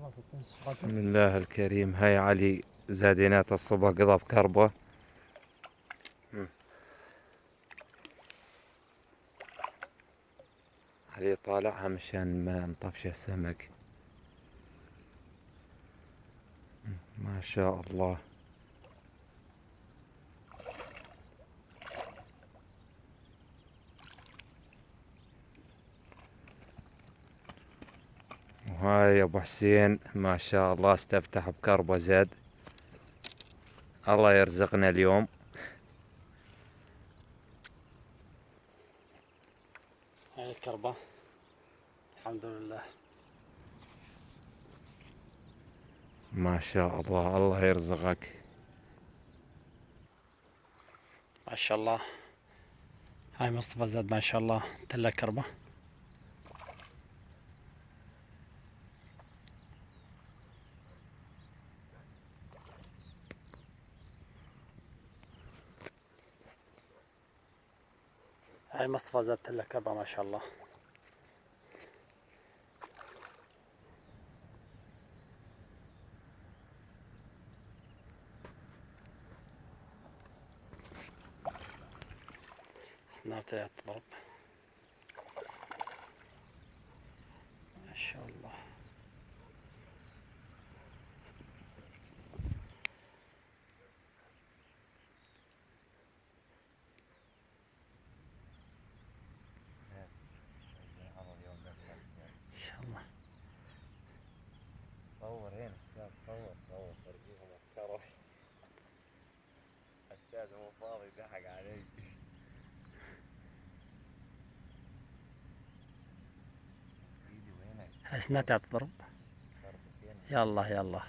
بسم الله الكريم. هاي علي زادينات الصبح قضى بكربة. علي طالعها مشان ما نطفش السمك. ما شاء الله. وهاي ابو حسين ما شاء الله استفتح بكربة زاد. الله يرزقنا اليوم. هاي الكربة الحمد لله. ما شاء الله، الله يرزقك. ما شاء الله. هاي مصطفى زاد ما شاء الله تلة كربة. هاي مصطفى زاد تلة كربة ما شاء الله. سنارتها تضرب ما شاء الله. ان شاء الله. صور هنا استاذ، صور فرجيهم الكرف. استاذ هو فاضي ضحك علي. هاي سنارتها تضرب. يلا يلا.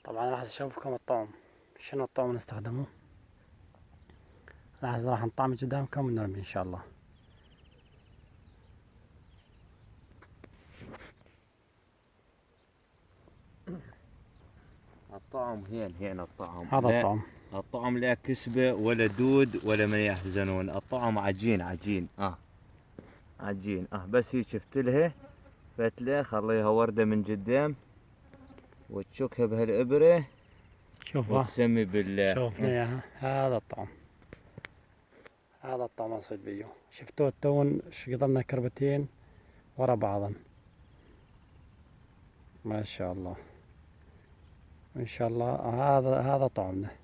طبعا راح اشوفكم الطعم، شنو الطعم نستخدمه. راح نطعم قدامكم ونرمي ان شاء الله. الطعم هين الطعم. هذا لا، الطعم. الطعم لا كسبة ولا دود ولا من يحزنون. الطعم عجين. عجين. بس هي شفت لها فتلة، خليها وردة من قدام وتشكها بهالإبرة شوفها. وتسمي بالله. شوفنا اياها. هذا الطعم. هذا الطعم نصيد بيه. شفتوه التون قضمنا كربتين ورا بعضن. ما شاء الله. ان شاء الله هذا طعمنا.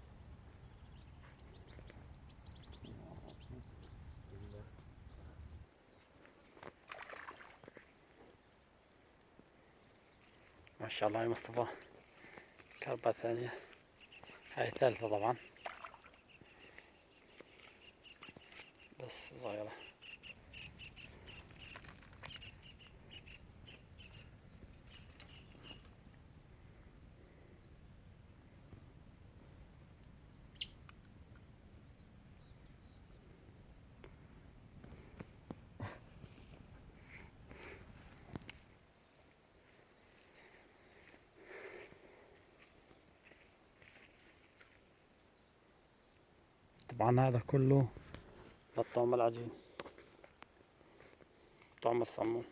ما شاء الله يا مصطفى. كربة ثانية. هاي ثالثة طبعا بس صغيرة. طبعا هذا كله للطعم العجين، طعم الصمون.